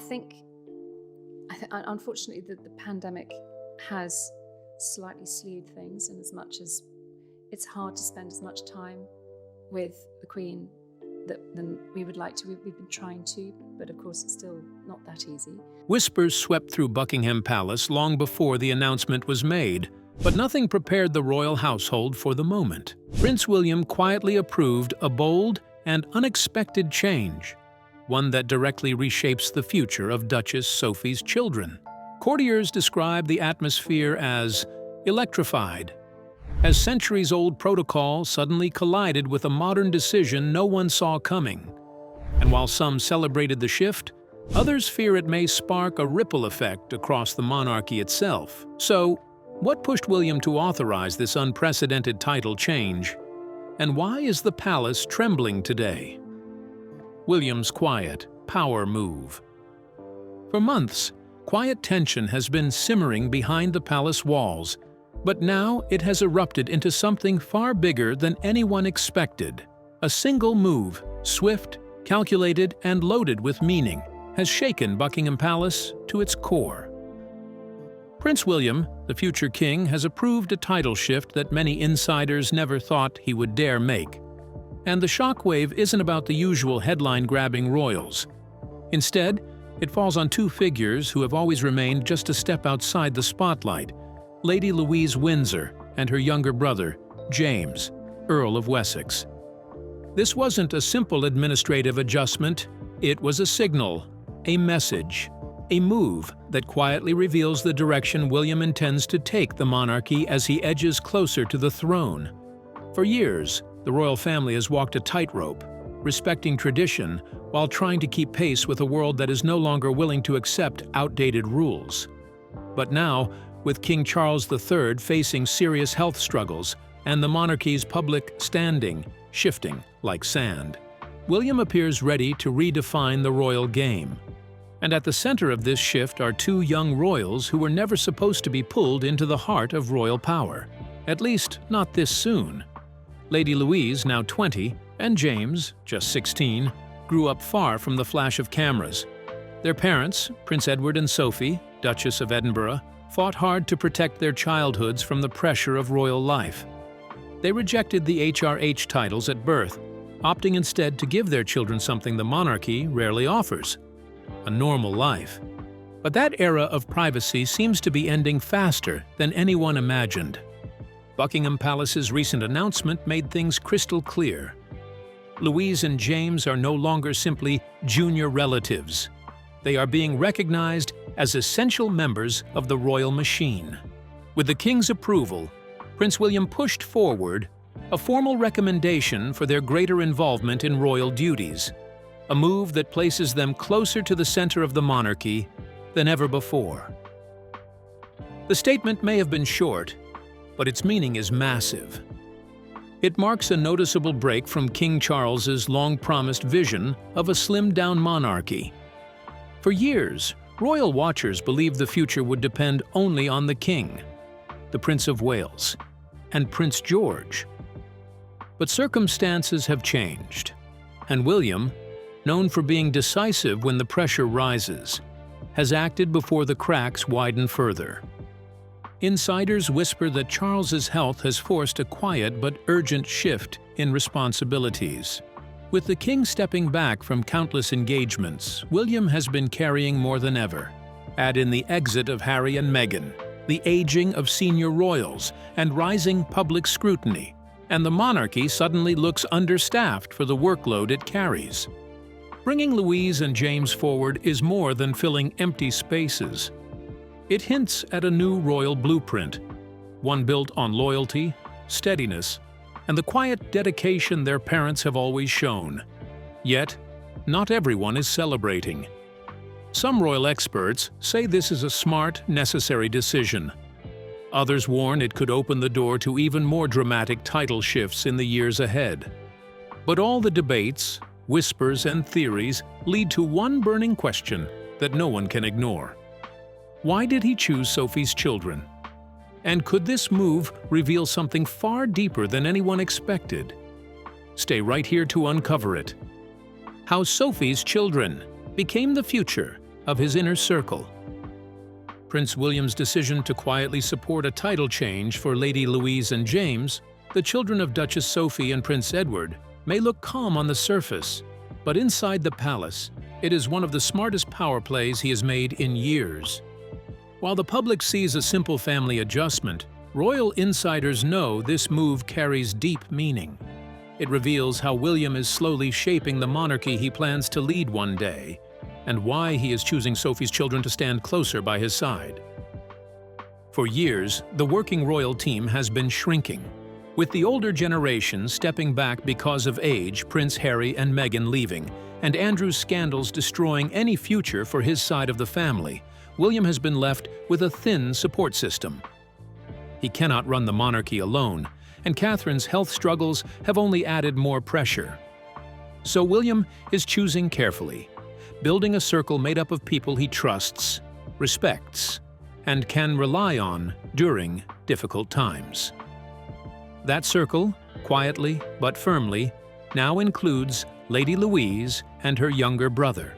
think unfortunately the pandemic has slightly slewed things, and as much as it's hard to spend as much time with the Queen than we would like to. We've been trying to, but of course it's still not that easy. Whispers swept through Buckingham Palace long before the announcement was made, but nothing prepared the royal household for the moment. Prince William quietly approved a bold and unexpected change, one that directly reshapes the future of Duchess Sophie's children. Courtiers describe the atmosphere as electrified, as centuries-old protocol suddenly collided with a modern decision no one saw coming. And while some celebrated the shift, others fear it may spark a ripple effect across the monarchy itself. So, what pushed William to authorize this unprecedented title change? And why is the palace trembling today? William's quiet power move. For months, quiet tension has been simmering behind the palace walls, but now it has erupted into something far bigger than anyone expected. A single move, swift, calculated, and loaded with meaning, has shaken Buckingham Palace to its core. Prince William, the future king, has approved a title shift that many insiders never thought he would dare make. And the shockwave isn't about the usual headline-grabbing royals. Instead, it falls on two figures who have always remained just a step outside the spotlight: Lady Louise Windsor and her younger brother, James, Earl of Wessex. This wasn't a simple administrative adjustment, it was a signal, a message, a move that quietly reveals the direction William intends to take the monarchy as he edges closer to the throne. For years, the royal family has walked a tightrope, respecting tradition while trying to keep pace with a world that is no longer willing to accept outdated rules. But now, with King Charles III facing serious health struggles and the monarchy's public standing shifting like sand, William appears ready to redefine the royal game. And at the center of this shift are two young royals who were never supposed to be pulled into the heart of royal power. At least, not this soon. Lady Louise, now 20, and James, just 16, grew up far from the flash of cameras. Their parents, Prince Edward and Sophie, Duchess of Edinburgh, fought hard to protect their childhoods from the pressure of royal life. They rejected the HRH titles at birth, opting instead to give their children something the monarchy rarely offers: a normal life. But that era of privacy seems to be ending faster than anyone imagined. Buckingham Palace's recent announcement made things crystal clear. Louise and James are no longer simply junior relatives. They are being recognized as essential members of the royal machine. With the king's approval, Prince William pushed forward a formal recommendation for their greater involvement in royal duties, a move that places them closer to the center of the monarchy than ever before. The statement may have been short, but its meaning is massive. It marks a noticeable break from King Charles's long-promised vision of a slimmed-down monarchy. For years, royal watchers believed the future would depend only on the king, the Prince of Wales, and Prince George. But circumstances have changed, and William, known for being decisive when the pressure rises, has acted before the cracks widen further. Insiders whisper that Charles's health has forced a quiet but urgent shift in responsibilities. With the king stepping back from countless engagements, William has been carrying more than ever. Add in the exit of Harry and Meghan, the aging of senior royals, and rising public scrutiny, and the monarchy suddenly looks understaffed for the workload it carries. Bringing Louise and James forward is more than filling empty spaces. It hints at a new royal blueprint, one built on loyalty, steadiness, and the quiet dedication their parents have always shown. Yet, not everyone is celebrating. Some royal experts say this is a smart, necessary decision. Others warn it could open the door to even more dramatic title shifts in the years ahead. But all the debates, whispers, and theories lead to one burning question that no one can ignore. Why did he choose Sophie's children? And could this move reveal something far deeper than anyone expected? Stay right here to uncover it. How Sophie's children became the future of his inner circle. Prince William's decision to quietly support a title change for Lady Louise and James, the children of Duchess Sophie and Prince Edward, may look calm on the surface, but inside the palace, it is one of the smartest power plays he has made in years. While the public sees a simple family adjustment, royal insiders know this move carries deep meaning. It reveals how William is slowly shaping the monarchy he plans to lead one day, and why he is choosing Sophie's children to stand closer by his side. For years, the working royal team has been shrinking, with the older generation stepping back because of age, Prince Harry and Meghan leaving, and Andrew's scandals destroying any future for his side of the family. William has been left with a thin support system. He cannot run the monarchy alone, and Catherine's health struggles have only added more pressure. So William is choosing carefully, building a circle made up of people he trusts, respects, and can rely on during difficult times. That circle, quietly but firmly, now includes Lady Louise and her younger brother.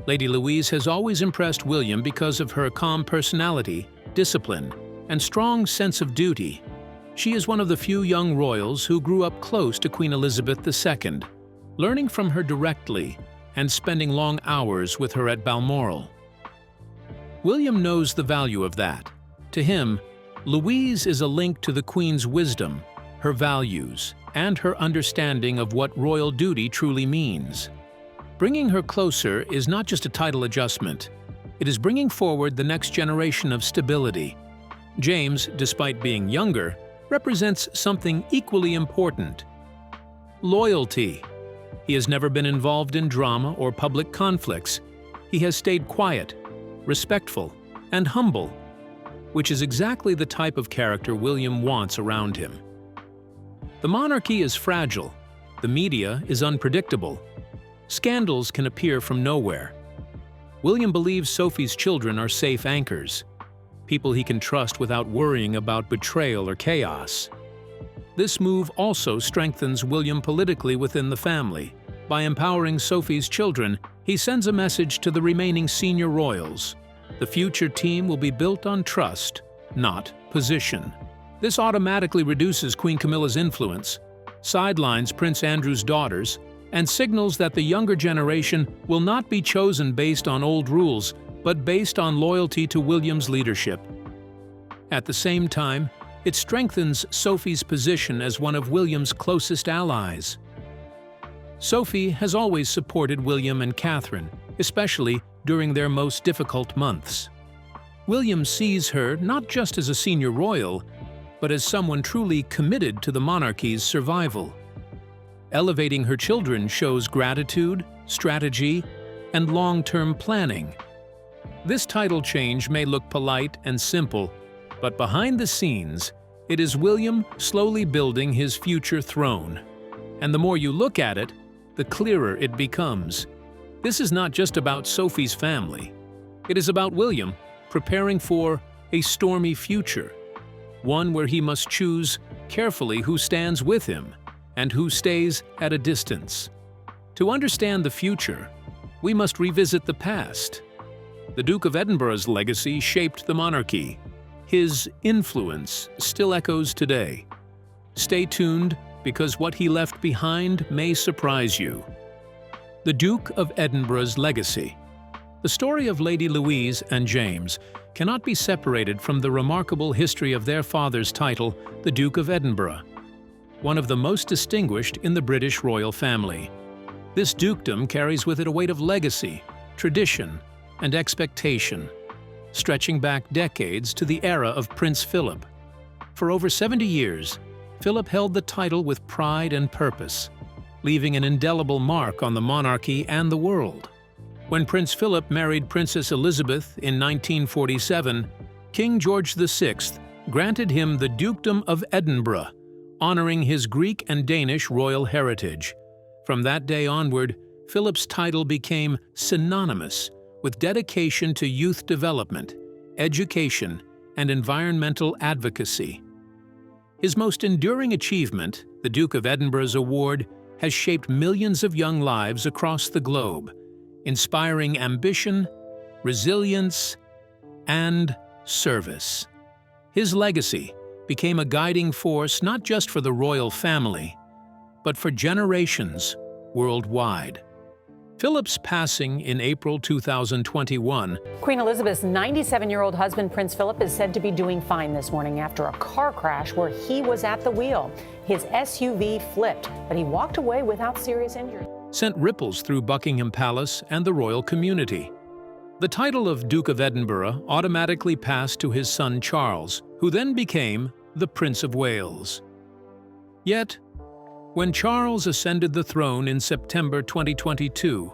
Lady Louise has always impressed William because of her calm personality, discipline, and strong sense of duty. She is one of the few young royals who grew up close to Queen Elizabeth II, learning from her directly and spending long hours with her at Balmoral. William knows the value of that. To him, Louise is a link to the Queen's wisdom, her values, and her understanding of what royal duty truly means. Bringing her closer is not just a title adjustment. It is bringing forward the next generation of stability. James, despite being younger, represents something equally important: loyalty. He has never been involved in drama or public conflicts. He has stayed quiet, respectful, and humble, which is exactly the type of character William wants around him. The monarchy is fragile. The media is unpredictable. Scandals can appear from nowhere. William believes Sophie's children are safe anchors, people he can trust without worrying about betrayal or chaos. This move also strengthens William politically within the family. By empowering Sophie's children, he sends a message to the remaining senior royals. The future team will be built on trust, not position. This automatically reduces Queen Camilla's influence, sidelines Prince Andrew's daughters, and signals that the younger generation will not be chosen based on old rules, but based on loyalty to William's leadership. At the same time, it strengthens Sophie's position as one of William's closest allies. Sophie has always supported William and Catherine, especially during their most difficult months. William sees her not just as a senior royal, but as someone truly committed to the monarchy's survival. Elevating her children shows gratitude, strategy, and long-term planning. This title change may look polite and simple, but behind the scenes, it is William slowly building his future throne. And the more you look at it, the clearer it becomes. This is not just about Sophie's family. It is about William preparing for a stormy future, one where he must choose carefully who stands with him and who stays at a distance. To understand the future, we must revisit the past. The Duke of Edinburgh's legacy shaped the monarchy. His influence still echoes today. Stay tuned, because what he left behind may surprise you. The Duke of Edinburgh's legacy. The story of Lady Louise and James cannot be separated from the remarkable history of their father's title, the Duke of Edinburgh, one of the most distinguished in the British royal family. This dukedom carries with it a weight of legacy, tradition, and expectation, stretching back decades to the era of Prince Philip. For over 70 years, Philip held the title with pride and purpose, leaving an indelible mark on the monarchy and the world. When Prince Philip married Princess Elizabeth in 1947, King George VI granted him the Dukedom of Edinburgh, honoring his Greek and Danish royal heritage. From that day onward, Philip's title became synonymous with dedication to youth development, education, and environmental advocacy. His most enduring achievement, the Duke of Edinburgh's award, has shaped millions of young lives across the globe, inspiring ambition resilience, and service. His legacy became a guiding force not just for the royal family, but for generations worldwide. Philip's passing in April 2021. Queen Elizabeth's 97-year-old husband, Prince Philip, is said to be doing fine this morning after a car crash where he was at the wheel. His SUV flipped, but he walked away without serious injury. Sent ripples through Buckingham Palace and the royal community. The title of Duke of Edinburgh automatically passed to his son Charles, who then became the Prince of Wales. Yet, when Charles ascended the throne in September 2022,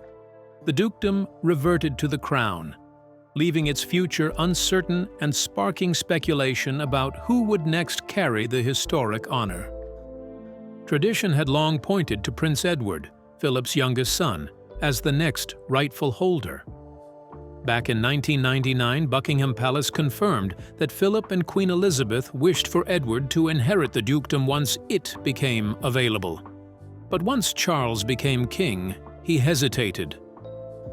the dukedom reverted to the crown, leaving its future uncertain and sparking speculation about who would next carry the historic honor. Tradition had long pointed to Prince Edward, Philip's youngest son, as the next rightful holder. Back in 1999, Buckingham Palace confirmed that Philip and Queen Elizabeth wished for Edward to inherit the dukedom once it became available. But once Charles became king, he hesitated.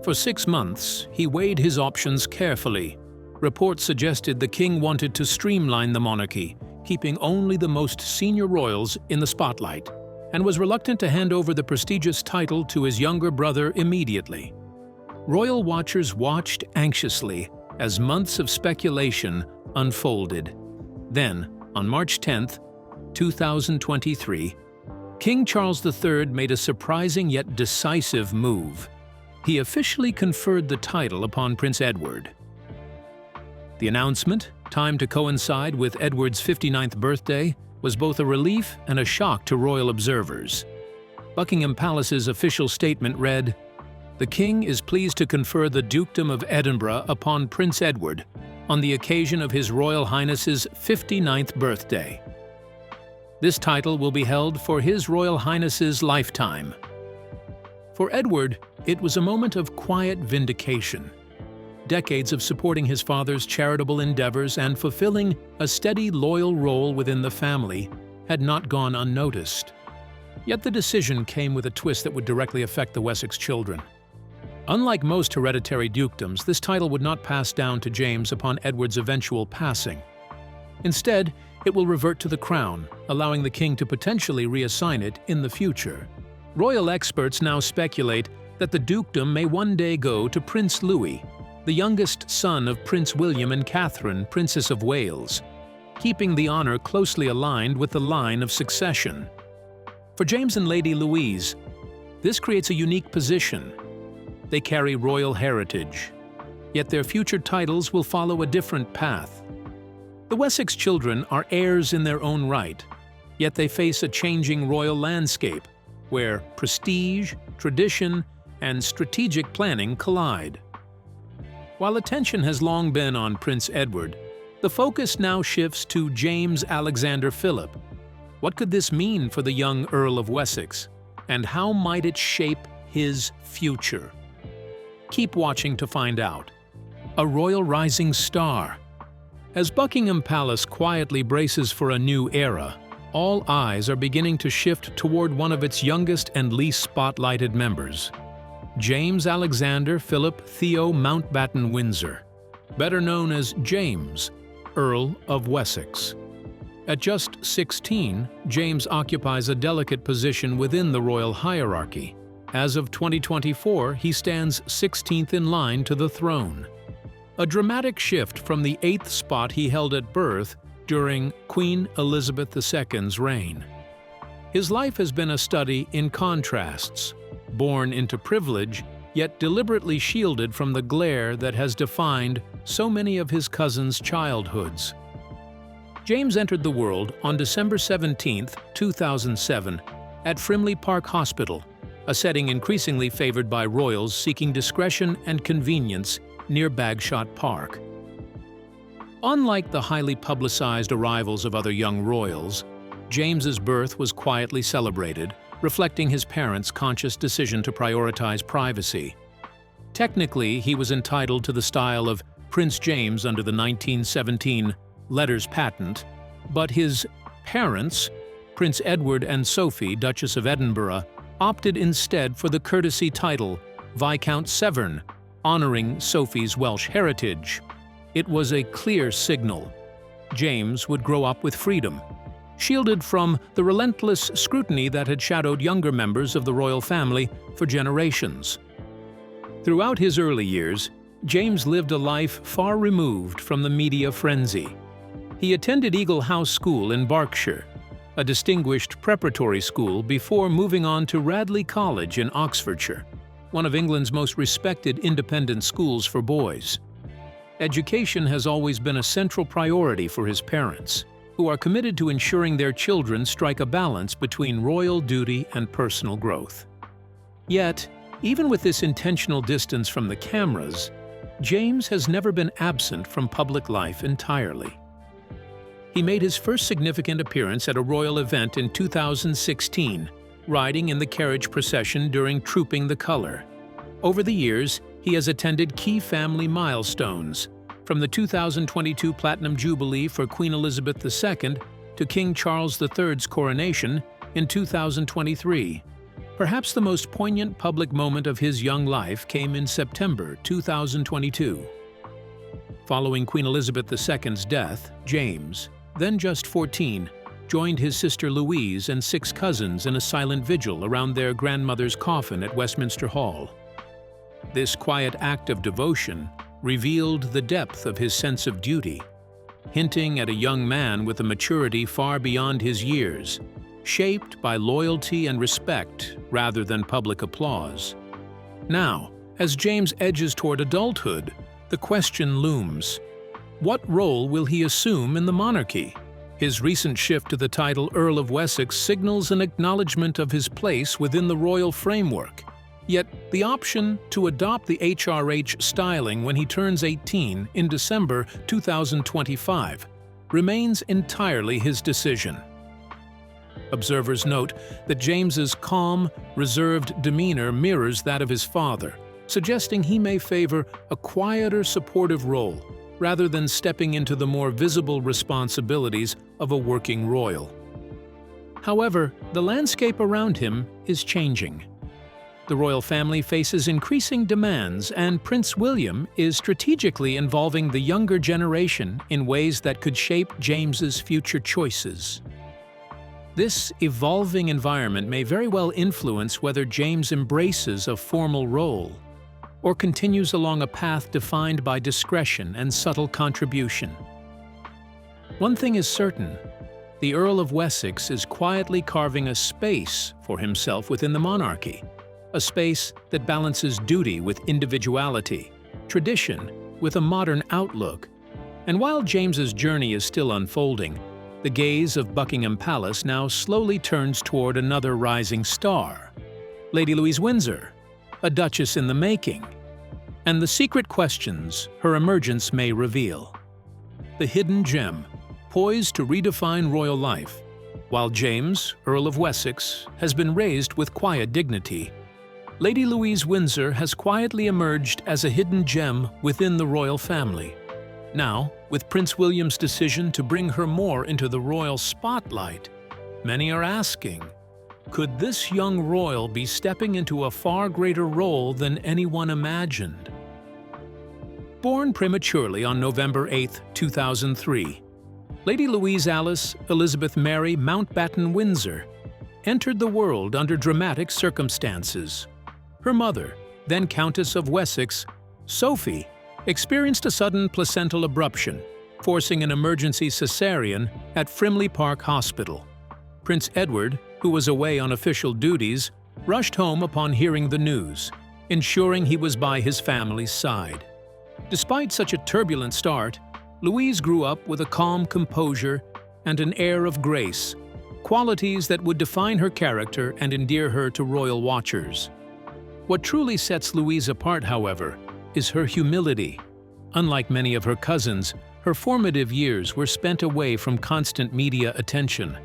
For 6 months, he weighed his options carefully. Reports suggested the king wanted to streamline the monarchy, keeping only the most senior royals in the spotlight, and was reluctant to hand over the prestigious title to his younger brother immediately. Royal watchers watched anxiously as months of speculation unfolded. Then, on March 10, 2023, King Charles III made a surprising yet decisive move. He officially conferred the title upon Prince Edward. The announcement, timed to coincide with Edward's 59th birthday, was both a relief and a shock to royal observers. Buckingham Palace's official statement read, "The King is pleased to confer the Dukedom of Edinburgh upon Prince Edward on the occasion of His Royal Highness's 59th birthday. This title will be held for His Royal Highness's lifetime." For Edward, it was a moment of quiet vindication. Decades of supporting his father's charitable endeavors and fulfilling a steady, loyal role within the family had not gone unnoticed. Yet the decision came with a twist that would directly affect the Wessex children. Unlike most hereditary dukedoms, this title would not pass down to James upon Edward's eventual passing. Instead, it will revert to the crown, allowing the king to potentially reassign it in the future. Royal experts now speculate that the dukedom may one day go to Prince Louis, the youngest son of Prince William and Catherine, Princess of Wales, keeping the honor closely aligned with the line of succession. For James and Lady Louise, this creates a unique position. They carry royal heritage, yet their future titles will follow a different path. The Wessex children are heirs in their own right, yet they face a changing royal landscape where prestige, tradition, and strategic planning collide. While attention has long been on Prince Edward, the focus now shifts to James Alexander Philip. What could this mean for the young Earl of Wessex, and how might it shape his future? Keep watching to find out. A royal rising star. As Buckingham Palace quietly braces for a new era, all eyes are beginning to shift toward one of its youngest and least spotlighted members, James Alexander Philip Theo Mountbatten Windsor, better known as James, Earl of Wessex. At just 16, James occupies a delicate position within the royal hierarchy. As of 2024, he stands 16th in line to the throne. A dramatic shift from the 8th spot he held at birth during Queen Elizabeth II's reign. His life has been a study in contrasts, born into privilege, yet deliberately shielded from the glare that has defined so many of his cousins' childhoods. James entered the world on December 17, 2007, at Frimley Park Hospital, a setting increasingly favored by royals seeking discretion and convenience near Bagshot Park. Unlike the highly publicized arrivals of other young royals, James's birth was quietly celebrated, reflecting his parents' conscious decision to prioritize privacy. Technically, he was entitled to the style of Prince James under the 1917 Letters Patent, but his parents, Prince Edward and Sophie, Duchess of Edinburgh, opted instead for the courtesy title Viscount Severn, honoring Sophie's Welsh heritage. It was a clear signal. James would grow up with freedom, shielded from the relentless scrutiny that had shadowed younger members of the royal family for generations. Throughout his early years, James lived a life far removed from the media frenzy. He attended Eagle House School in Berkshire, a distinguished preparatory school, before moving on to Radley College in Oxfordshire, one of England's most respected independent schools for boys. Education has always been a central priority for his parents, who are committed to ensuring their children strike a balance between royal duty and personal growth. Yet, even with this intentional distance from the cameras, James has never been absent from public life entirely. He made his first significant appearance at a royal event in 2016, riding in the carriage procession during Trooping the Colour. Over the years, he has attended key family milestones, from the 2022 Platinum Jubilee for Queen Elizabeth II to King Charles III's coronation in 2023. Perhaps the most poignant public moment of his young life came in September 2022. Following Queen Elizabeth II's death, James, then just 14, joined his sister Louise and 6 cousins in a silent vigil around their grandmother's coffin at Westminster Hall. This quiet act of devotion revealed the depth of his sense of duty, hinting at a young man with a maturity far beyond his years, shaped by loyalty and respect rather than public applause. Now, as James edges toward adulthood, the question looms: what role will he assume in the monarchy? His recent shift to the title Earl of Wessex signals an acknowledgement of his place within the royal framework. Yet, the option to adopt the HRH styling when he turns 18 in December 2025 remains entirely his decision. Observers note that James's calm, reserved demeanor mirrors that of his father, suggesting he may favor a quieter, supportive role rather than stepping into the more visible responsibilities of a working royal. However, the landscape around him is changing. The royal family faces increasing demands, and Prince William is strategically involving the younger generation in ways that could shape James's future choices. This evolving environment may very well influence whether James embraces a formal role or continues along a path defined by discretion and subtle contribution. One thing is certain: the Earl of Wessex is quietly carving a space for himself within the monarchy, a space that balances duty with individuality, tradition with a modern outlook. And while James's journey is still unfolding, the gaze of Buckingham Palace now slowly turns toward another rising star, Lady Louise Windsor, a duchess in the making, and the secret questions her emergence may reveal. The hidden gem, poised to redefine royal life, while James, Earl of Wessex, has been raised with quiet dignity, Lady Louise Windsor has quietly emerged as a hidden gem within the royal family. Now, with Prince William's decision to bring her more into the royal spotlight, many are asking, could this young royal be stepping into a far greater role than anyone imagined? Born prematurely on November 8, 2003, Lady Louise Alice Elizabeth Mary Mountbatten Windsor entered the world under dramatic circumstances. Her mother, then Countess of Wessex, Sophie, experienced a sudden placental abruption, forcing an emergency cesarean at Frimley Park Hospital. Prince Edward, who was away on official duties, rushed home upon hearing the news, ensuring he was by his family's side. Despite such a turbulent start, Louise grew up with a calm composure and an air of grace, qualities that would define her character and endear her to royal watchers. What truly sets Louise apart, however, is her humility. Unlike many of her cousins, her formative years were spent away from constant media attention.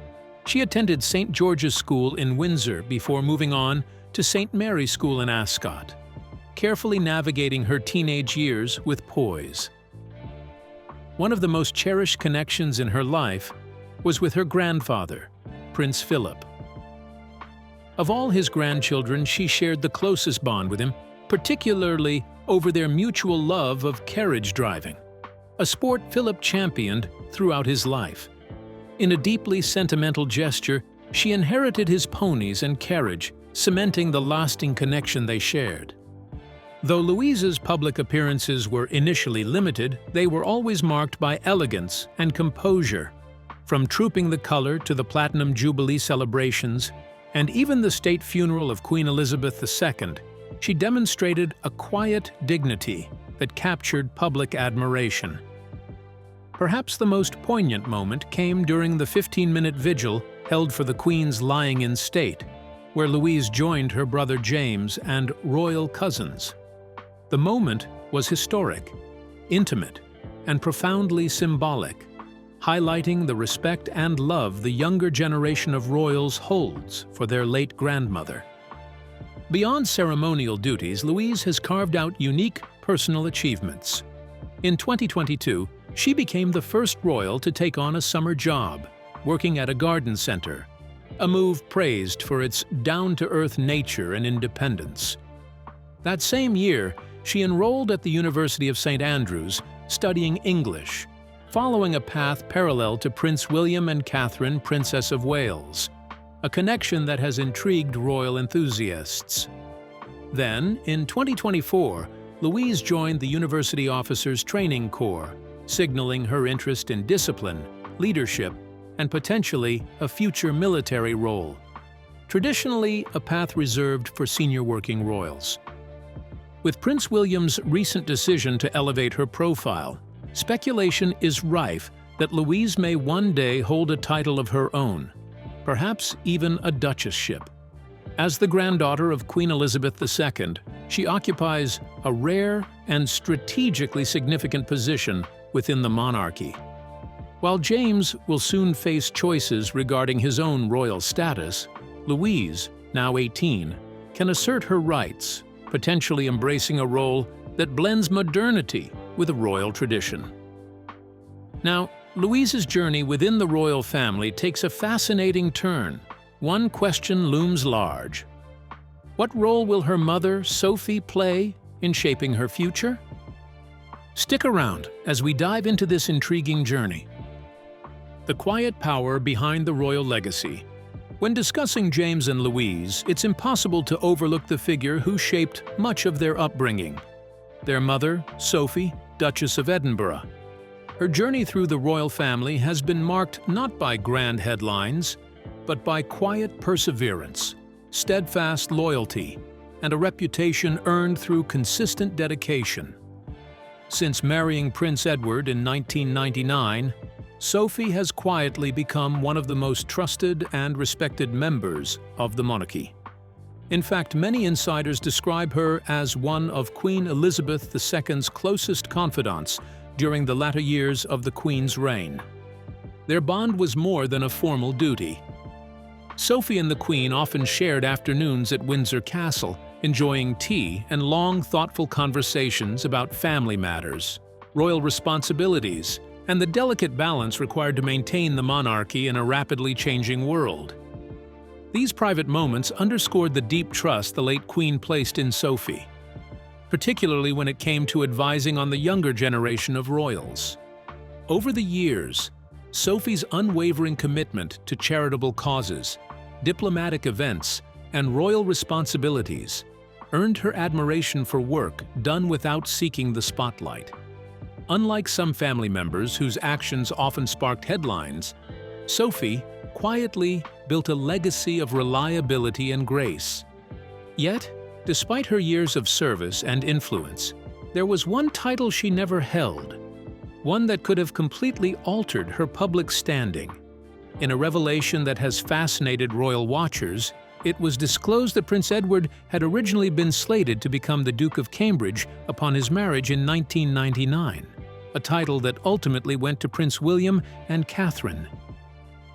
She attended St. George's School in Windsor before moving on to St. Mary's School in Ascot, carefully navigating her teenage years with poise. One of the most cherished connections in her life was with her grandfather, Prince Philip. Of all his grandchildren, she shared the closest bond with him, particularly over their mutual love of carriage driving, a sport Philip championed throughout his life. In a deeply sentimental gesture, she inherited his ponies and carriage, cementing the lasting connection they shared. Though Louise's public appearances were initially limited, they were always marked by elegance and composure. From Trooping the Colour to the Platinum Jubilee celebrations, and even the state funeral of Queen Elizabeth II, she demonstrated a quiet dignity that captured public admiration. Perhaps the most poignant moment came during the 15-minute vigil held for the Queen's lying in state, where Louise joined her brother James and royal cousins. The moment was historic, intimate, and profoundly symbolic, highlighting the respect and love the younger generation of royals holds for their late grandmother. Beyond ceremonial duties, Louise has carved out unique personal achievements. In 2022, she became the first royal to take on a summer job, working at a garden center, a move praised for its down-to-earth nature and independence. That same year, she enrolled at the University of St. Andrews, studying English, following a path parallel to Prince William and Catherine, Princess of Wales, a connection that has intrigued royal enthusiasts. Then, in 2024, Louise joined the University Officers Training Corps, signaling her interest in discipline, leadership, and potentially a future military role, traditionally a path reserved for senior working royals. With Prince William's recent decision to elevate her profile, speculation is rife that Louise may one day hold a title of her own, perhaps even a duchesship. As the granddaughter of Queen Elizabeth II, she occupies a rare and strategically significant position within the monarchy. While James will soon face choices regarding his own royal status, Louise, now 18, can assert her rights, potentially embracing a role that blends modernity with a royal tradition. Now, Louise's journey within the royal family takes a fascinating turn. One question looms large. What role will her mother, Sophie, play in shaping her future? Stick around as we dive into this intriguing journey. The quiet power behind the royal legacy. When discussing James and Louise, it's impossible to overlook the figure who shaped much of their upbringing. Their mother, Sophie, Duchess of Edinburgh. Her journey through the royal family has been marked not by grand headlines, but by quiet perseverance, steadfast loyalty, and a reputation earned through consistent dedication. Since marrying Prince Edward in 1999, Sophie has quietly become one of the most trusted and respected members of the monarchy. In fact, many insiders describe her as one of Queen Elizabeth II's closest confidants during the latter years of the Queen's reign. Their bond was more than a formal duty. Sophie and the Queen often shared afternoons at Windsor Castle, enjoying tea and long, thoughtful conversations about family matters, royal responsibilities, and the delicate balance required to maintain the monarchy in a rapidly changing world. These private moments underscored the deep trust the late Queen placed in Sophie, particularly when it came to advising on the younger generation of royals. Over the years, Sophie's unwavering commitment to charitable causes, diplomatic events, and royal responsibilities earned her admiration for work done without seeking the spotlight. Unlike some family members whose actions often sparked headlines, Sophie quietly built a legacy of reliability and grace. Yet, despite her years of service and influence, there was one title she never held, one that could have completely altered her public standing. In a revelation that has fascinated royal watchers, it was disclosed that Prince Edward had originally been slated to become the Duke of Cambridge upon his marriage in 1999, a title that ultimately went to Prince William and Catherine.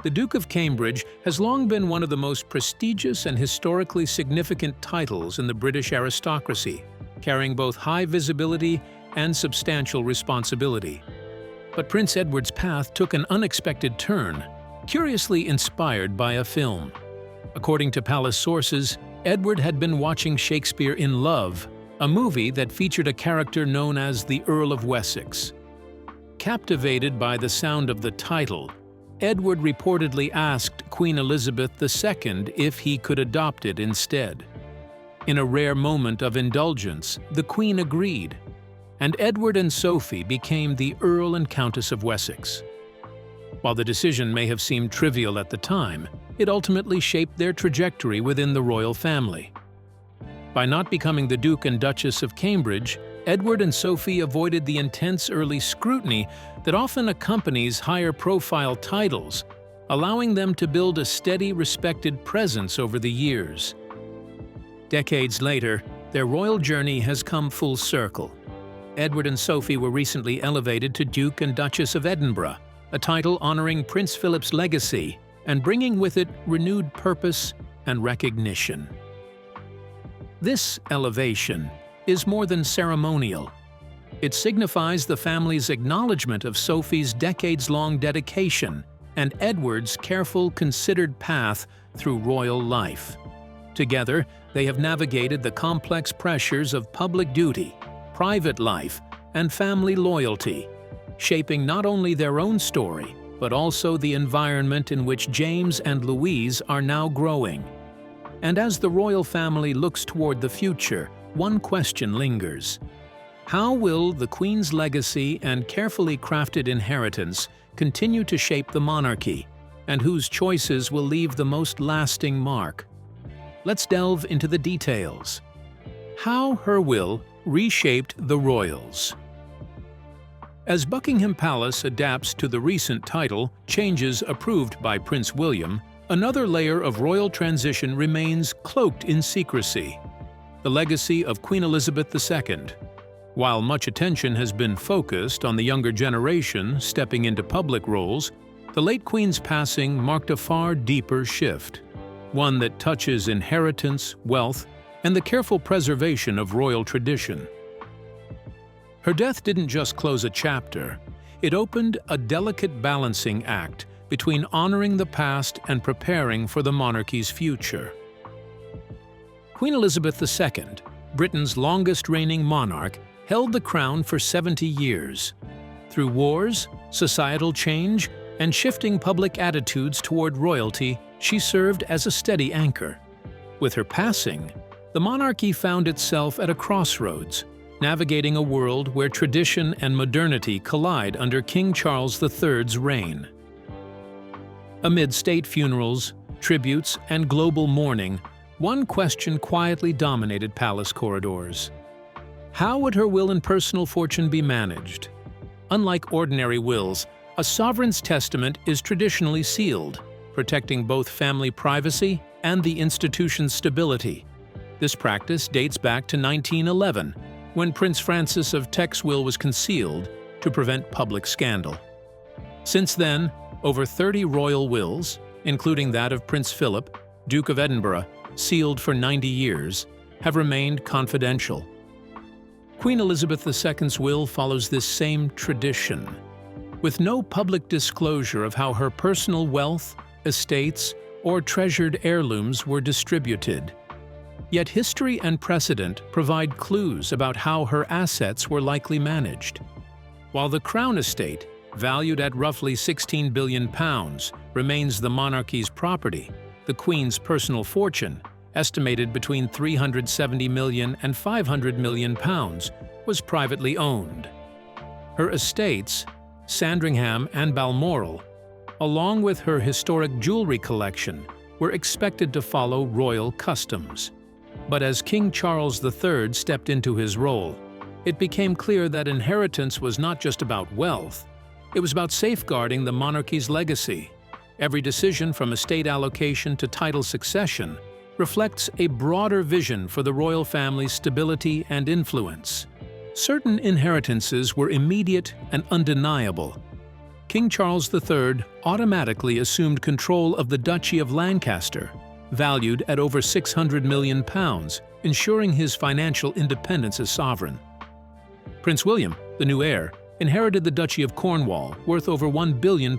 The Duke of Cambridge has long been one of the most prestigious and historically significant titles in the British aristocracy, carrying both high visibility and substantial responsibility. But Prince Edward's path took an unexpected turn, curiously inspired by a film. According to palace sources, Edward had been watching Shakespeare in Love a movie that featured a character known as the Earl of Wessex. Captivated by the sound of the title, Edward reportedly asked Queen Elizabeth II if he could adopt it instead. In a rare moment of indulgence, the Queen agreed, and Edward and Sophie became the Earl and Countess of Wessex. While the decision may have seemed trivial at the time, it ultimately shaped their trajectory within the royal family. By not becoming the Duke and Duchess of Cambridge, Edward and Sophie avoided the intense early scrutiny that often accompanies higher-profile titles, allowing them to build a steady, respected presence over the years. Decades later, their royal journey has come full circle. Edward and Sophie were recently elevated to Duke and Duchess of Edinburgh, a title honoring Prince Philip's legacy and bringing with it renewed purpose and recognition. This elevation is more than ceremonial. It signifies the family's acknowledgement of Sophie's decades-long dedication and Edward's careful, considered path through royal life. Together, they have navigated the complex pressures of public duty, private life, and family loyalty, shaping not only their own story, but also the environment in which James and Louise are now growing. And as the royal family looks toward the future, one question lingers. How will the Queen's legacy and carefully crafted inheritance continue to shape the monarchy, and whose choices will leave the most lasting mark? Let's delve into the details. How her will reshaped the royals. As Buckingham Palace adapts to the recent title changes approved by Prince William, another layer of royal transition remains cloaked in secrecy: the legacy of Queen Elizabeth II. While much attention has been focused on the younger generation stepping into public roles, the late Queen's passing marked a far deeper shift, one that touches inheritance, wealth, and the careful preservation of royal tradition. Her death didn't just close a chapter, it opened a delicate balancing act between honoring the past and preparing for the monarchy's future. Queen Elizabeth II, Britain's longest-reigning monarch, held the crown for 70 years. Through wars, societal change, and shifting public attitudes toward royalty, she served as a steady anchor. With her passing, the monarchy found itself at a crossroads, navigating a world where tradition and modernity collide under King Charles III's reign. Amid state funerals, tributes, and global mourning, one question quietly dominated palace corridors. How would her will and personal fortune be managed? Unlike ordinary wills, a sovereign's testament is traditionally sealed, protecting both family privacy and the institution's stability. This practice dates back to 1911, when Prince Francis of Teck's will was concealed to prevent public scandal. Since then, over 30 royal wills, including that of Prince Philip, Duke of Edinburgh, sealed for 90 years, have remained confidential. Queen Elizabeth II's will follows this same tradition, with no public disclosure of how her personal wealth, estates, or treasured heirlooms were distributed. Yet history and precedent provide clues about how her assets were likely managed. While the Crown Estate, valued at roughly £16 billion, remains the monarchy's property, the Queen's personal fortune, estimated between £370 million and £500 million, was privately owned. Her estates, Sandringham and Balmoral, along with her historic jewelry collection, were expected to follow royal customs. But as King Charles III stepped into his role, it became clear that inheritance was not just about wealth, it was about safeguarding the monarchy's legacy. Every decision from estate allocation to title succession reflects a broader vision for the royal family's stability and influence. Certain inheritances were immediate and undeniable. King Charles III automatically assumed control of the Duchy of Lancaster, valued at over £600 million, ensuring his financial independence as sovereign. Prince William, the new heir, inherited the Duchy of Cornwall, worth over £1 billion,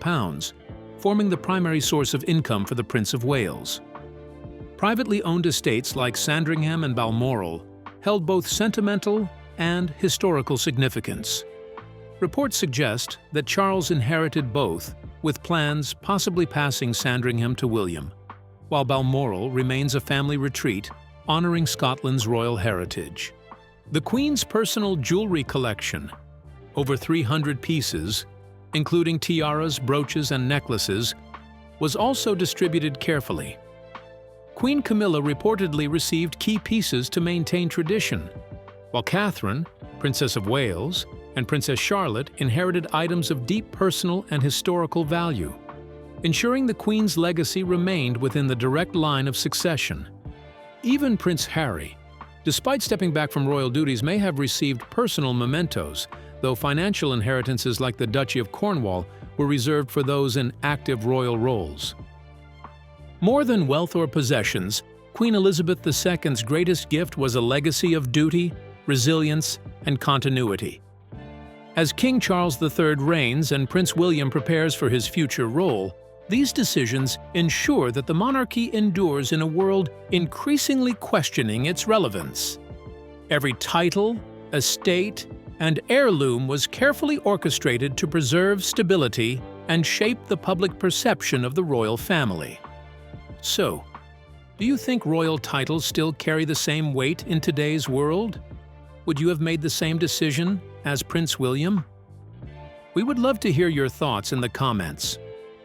forming the primary source of income for the Prince of Wales. Privately owned estates like Sandringham and Balmoral held both sentimental and historical significance. Reports suggest that Charles inherited both, with plans possibly passing Sandringham to William, while Balmoral remains a family retreat honoring Scotland's royal heritage. The Queen's personal jewelry collection, over 300 pieces, including tiaras, brooches, and necklaces, was also distributed carefully. Queen Camilla reportedly received key pieces to maintain tradition, while Catherine, Princess of Wales, and Princess Charlotte inherited items of deep personal and historical value, ensuring the Queen's legacy remained within the direct line of succession. Even Prince Harry, despite stepping back from royal duties, may have received personal mementos, though financial inheritances like the Duchy of Cornwall were reserved for those in active royal roles. More than wealth or possessions, Queen Elizabeth II's greatest gift was a legacy of duty, resilience, and continuity. As King Charles III reigns and Prince William prepares for his future role, these decisions ensure that the monarchy endures in a world increasingly questioning its relevance. Every title, estate, and heirloom was carefully orchestrated to preserve stability and shape the public perception of the royal family. So, do you think royal titles still carry the same weight in today's world? Would you have made the same decision as Prince William? We would love to hear your thoughts in the comments.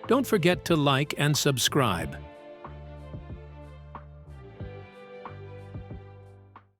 Don't forget to like and subscribe.